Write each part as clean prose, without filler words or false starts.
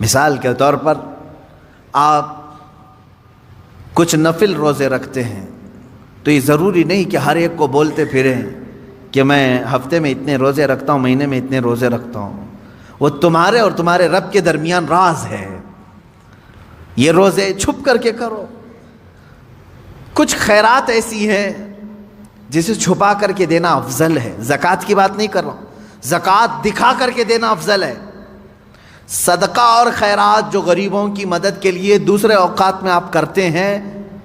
مثال کے طور پر آپ کچھ نفل روزے رکھتے ہیں تو یہ ضروری نہیں کہ ہر ایک کو بولتے پھریں کہ میں ہفتے میں اتنے روزے رکھتا ہوں، مہینے میں اتنے روزے رکھتا ہوں. وہ تمہارے اور تمہارے رب کے درمیان راز ہے. یہ روزے چھپ کر کے کرو. کچھ خیرات ایسی ہیں جسے چھپا کر کے دینا افضل ہے. زکوٰۃ کی بات نہیں کر رہا ہوں، زکوٰۃ دکھا کر کے دینا افضل ہے. صدقہ اور خیرات جو غریبوں کی مدد کے لیے دوسرے اوقات میں آپ کرتے ہیں،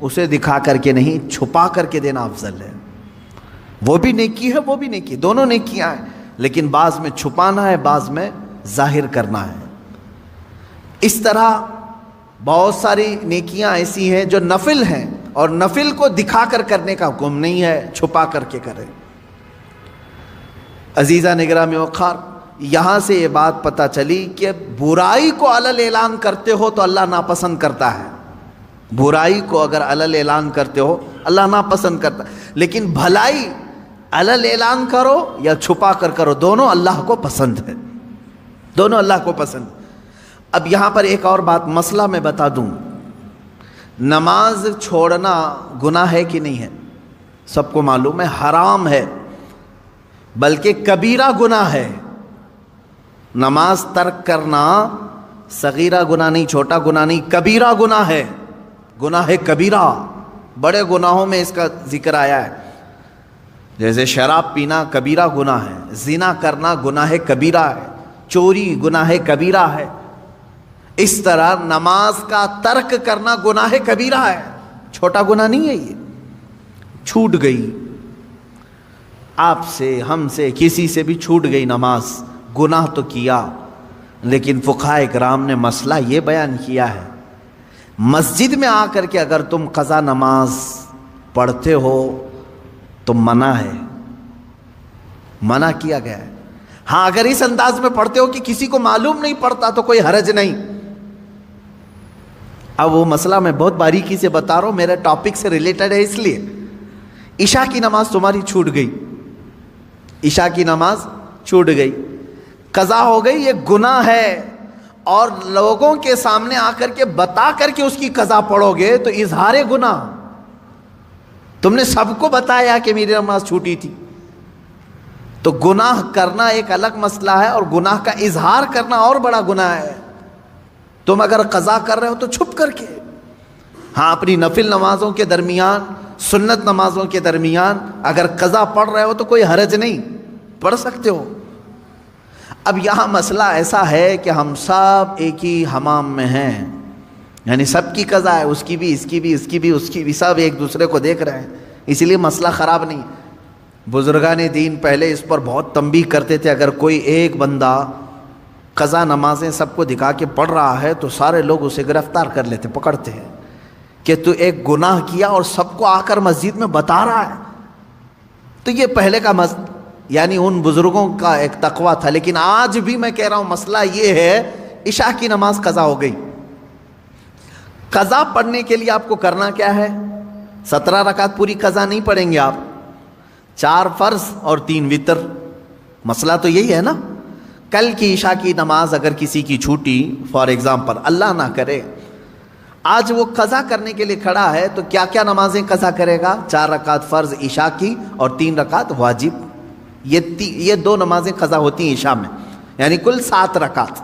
اسے دکھا کر کے نہیں، چھپا کر کے دینا افضل ہے. وہ بھی نیکی ہے، وہ بھی نیکی، دونوں نیکیاں ہیں، لیکن بعض میں چھپانا ہے، بعض میں ظاہر کرنا ہے. اس طرح بہت ساری نیکیاں ایسی ہیں جو نفل ہیں، اور نفل کو دکھا کر کرنے کا حکم نہیں ہے، چھپا کر کے کریں. عزیزہ نگرامی وقار، یہاں سے یہ بات پتہ چلی کہ برائی کو علل اعلان کرتے ہو تو اللہ ناپسند کرتا ہے. برائی کو اگر علل اعلان کرتے ہو اللہ ناپسند کرتا ہے، لیکن بھلائی علل اعلان کرو یا چھپا کر کرو، دونوں اللہ کو پسند ہے، دونوں اللہ کو پسند. اب یہاں پر ایک اور بات، مسئلہ میں بتا دوں. نماز چھوڑنا گناہ ہے کہ نہیں ہے؟ سب کو معلوم ہے حرام ہے، بلکہ کبیرہ گناہ ہے. نماز ترک کرنا صغیرہ گناہ نہیں، چھوٹا گناہ نہیں، کبیرہ گناہ ہے. گناہ ہے کبیرہ. بڑے گناہوں میں اس کا ذکر آیا ہے، جیسے شراب پینا کبیرہ گناہ ہے، زنا کرنا گناہ کبیرہ ہے، چوری گناہ کبیرہ ہے. اس طرح نماز کا ترک کرنا گناہ کبیرہ ہے، چھوٹا گناہ نہیں ہے. یہ چھوٹ گئی آپ سے، ہم سے، کسی سے بھی چھوٹ گئی نماز، گناہ تو کیا، لیکن فقہائے کرام نے مسئلہ یہ بیان کیا ہے، مسجد میں آ کر کے اگر تم قضا نماز پڑھتے ہو تو منع ہے، منع کیا گیا ہے. ہاں اگر اس انداز میں پڑھتے ہو کہ کسی کو معلوم نہیں پڑتا تو کوئی حرج نہیں. اب وہ مسئلہ میں بہت باریکی سے بتا رہا ہوں، میرے ٹاپک سے ریلیٹڈ ہے. اس لیے عشاء کی نماز تمہاری چھوٹ گئی، عشاء کی نماز چھوٹ گئی، قضا ہو گئی، یہ گناہ ہے. اور لوگوں کے سامنے آ کر کے بتا کر کے اس کی قضا پڑھو گے تو اظہار گناہ. تم نے سب کو بتایا کہ میری نماز چھوٹی تھی. تو گناہ کرنا ایک الگ مسئلہ ہے، اور گناہ کا اظہار کرنا اور بڑا گناہ ہے. تم اگر قضا کر رہے ہو تو چھپ کر کے، ہاں اپنی نفل نمازوں کے درمیان، سنت نمازوں کے درمیان اگر قضا پڑھ رہے ہو تو کوئی حرج نہیں، پڑھ سکتے ہو. اب یہاں مسئلہ ایسا ہے کہ ہم سب ایک ہی حمام میں ہیں، یعنی سب کی قضا ہے، اس کی بھی، اس کی بھی، اس کی بھی، اس کی بھی، سب ایک دوسرے کو دیکھ رہے ہیں، اسی لیے مسئلہ خراب نہیں. بزرگان دین پہلے اس پر بہت تنبیہ کرتے تھے. اگر کوئی ایک بندہ قضا نمازیں سب کو دکھا کے پڑھ رہا ہے تو سارے لوگ اسے گرفتار کر لیتے، پکڑتے ہیں کہ تو ایک گناہ کیا اور سب کو آ کر مسجد میں بتا رہا ہے. تو یہ پہلے کا یعنی ان بزرگوں کا ایک تقویٰ تھا. لیکن آج بھی میں کہہ رہا ہوں مسئلہ یہ ہے، عشاء کی نماز قضا ہو گئی. قضا پڑھنے کے لیے آپ کو کرنا کیا ہے؟ 17 رکعت پوری قضا نہیں پڑھیں گے آپ، 4 فرض اور 3 وتر. مسئلہ تو یہی ہے نا. کل کی عشاء کی نماز اگر کسی کی چھوٹی، فار ایگزامپل، اللہ نہ کرے آج وہ قضا کرنے کے لیے کھڑا ہے، تو کیا کیا نمازیں قضا کرے گا؟ 4 رکعت فرض عشاء کی اور 3 رکعت واجب. یہ 2 نمازیں قضا ہوتی ہیں عشاء میں، یعنی کل 7 رکعت.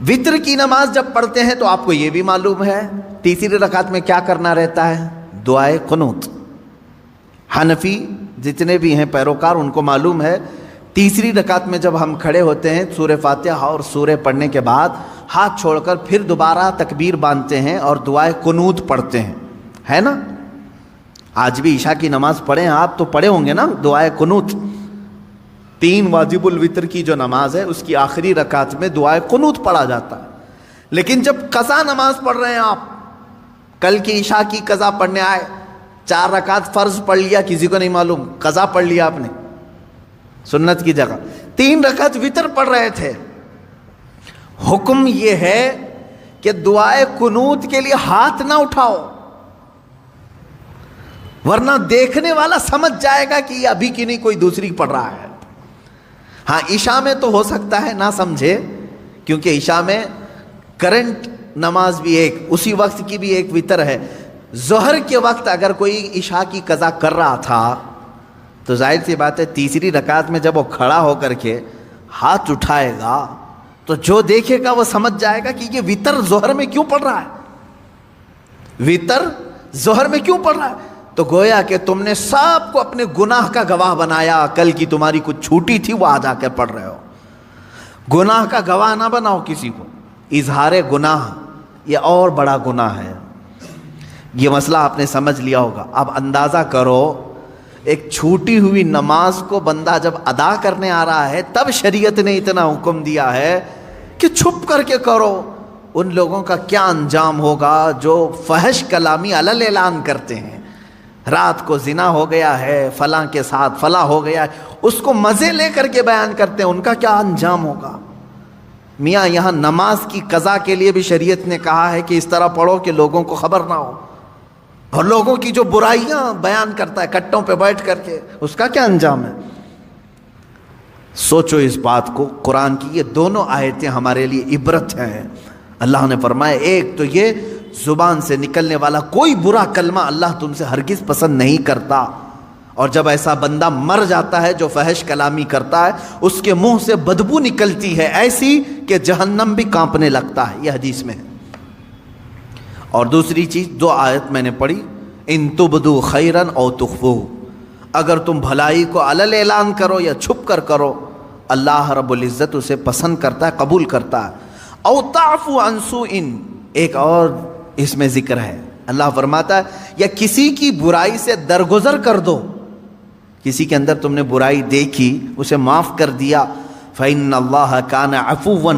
وتر کی نماز جب پڑھتے ہیں تو آپ کو یہ بھی معلوم ہے تیسری رکعت میں کیا کرنا رہتا ہے؟ دعائے قنوت. حنفی جتنے بھی ہیں پیروکار ان کو معلوم ہے تیسری رکعت میں جب ہم کھڑے ہوتے ہیں سورہ فاتحہ اور سورہ پڑھنے کے بعد ہاتھ چھوڑ کر پھر دوبارہ تکبیر باندھتے ہیں اور دعائے قنوت پڑھتے ہیں، ہے نا؟ آج بھی عشاء کی نماز پڑھیں آپ تو پڑھے ہوں گے نا دعائے قنوت. 3 واجب الوتر کی جو نماز ہے اس کی آخری رکعت میں دعائے قنوت پڑھا جاتا ہے. لیکن جب قضا نماز پڑھ رہے ہیں آپ، کل کی عشاء کی قضا پڑھنے آئے، 4 رکعت فرض پڑھ لیا، کسی کو نہیں معلوم، قضا پڑھ لیا آپ نے سنت کی جگہ، 3 رکعت وتر پڑھ رہے تھے. حکم یہ ہے کہ دعائے قنوت کے لیے ہاتھ نہ اٹھاؤ، ورنہ دیکھنے والا سمجھ جائے گا کہ یہ ابھی کی نہیں کوئی دوسری پڑھ رہا ہے. ہاں عشاء میں تو ہو سکتا ہے نہ سمجھے، کیونکہ عشاء میں کرنٹ نماز بھی ایک اسی وقت کی بھی ایک وطر ہے. ظہر کے وقت اگر کوئی عشاء کی قضا کر رہا تھا تو ظاہر سی بات ہے تیسری رکعت میں جب وہ کھڑا ہو کر کے ہاتھ اٹھائے گا تو جو دیکھے گا وہ سمجھ جائے گا کہ یہ وطر ظہر میں کیوں پڑھ رہا ہے, وطر ظہر میں کیوں پڑھ رہا ہے. تو گویا کہ تم نے سب کو اپنے گناہ کا گواہ بنایا, کل کی تمہاری کچھ چھوٹی تھی وہ آج آ کے پڑھ رہے ہو. گناہ کا گواہ نہ بناؤ کسی کو. اظہار گناہ یہ اور بڑا گناہ ہے. یہ مسئلہ آپ نے سمجھ لیا ہوگا. اب اندازہ کرو ایک چھوٹی ہوئی نماز کو بندہ جب ادا کرنے آ رہا ہے تب شریعت نے اتنا حکم دیا ہے کہ چھپ کر کے کرو. ان لوگوں کا کیا انجام ہوگا جو فحش کلامی علل اعلان کرتے ہیں, رات کو زنا ہو گیا ہے فلاں کے ساتھ, فلاں ہو گیا ہے, اس کو مزے لے کر کے بیان کرتے ہیں, ان کا کیا انجام ہوگا. میاں یہاں نماز کی قضا کے لیے بھی شریعت نے کہا ہے کہ اس طرح پڑھو کہ لوگوں کو خبر نہ ہو, اور لوگوں کی جو برائیاں بیان کرتا ہے کٹوں پہ بیٹھ کر کے, اس کا کیا انجام ہے. سوچو اس بات کو. قرآن کی یہ دونوں آیتیں ہمارے لیے عبرت ہیں. اللہ نے فرمایا ایک تو یہ زبان سے نکلنے والا کوئی برا کلمہ اللہ تم سے ہرگز پسند نہیں کرتا, اور جب ایسا بندہ مر جاتا ہے جو فحش کلامی کرتا ہے اس کے منہ سے بدبو نکلتی ہے ایسی کہ جہنم بھی کانپنے لگتا ہے. یہ حدیث میں ہے. اور دوسری چیز, دو آیت میں نے پڑھی, ان تبدو خیرن او تخفو, اگر تم بھلائی کو علل اعلان کرو یا چھپ کر کرو اللہ رب العزت اسے پسند کرتا ہے, قبول کرتا ہے. او تعفو عن سوء, ایک اور اس میں ذکر ہے. اللہ فرماتا ہے یا کسی کی برائی سے درگزر کر دو, کسی کے اندر تم نے برائی دیکھی اسے معاف کر دیا. فإن اللہ کان عفوا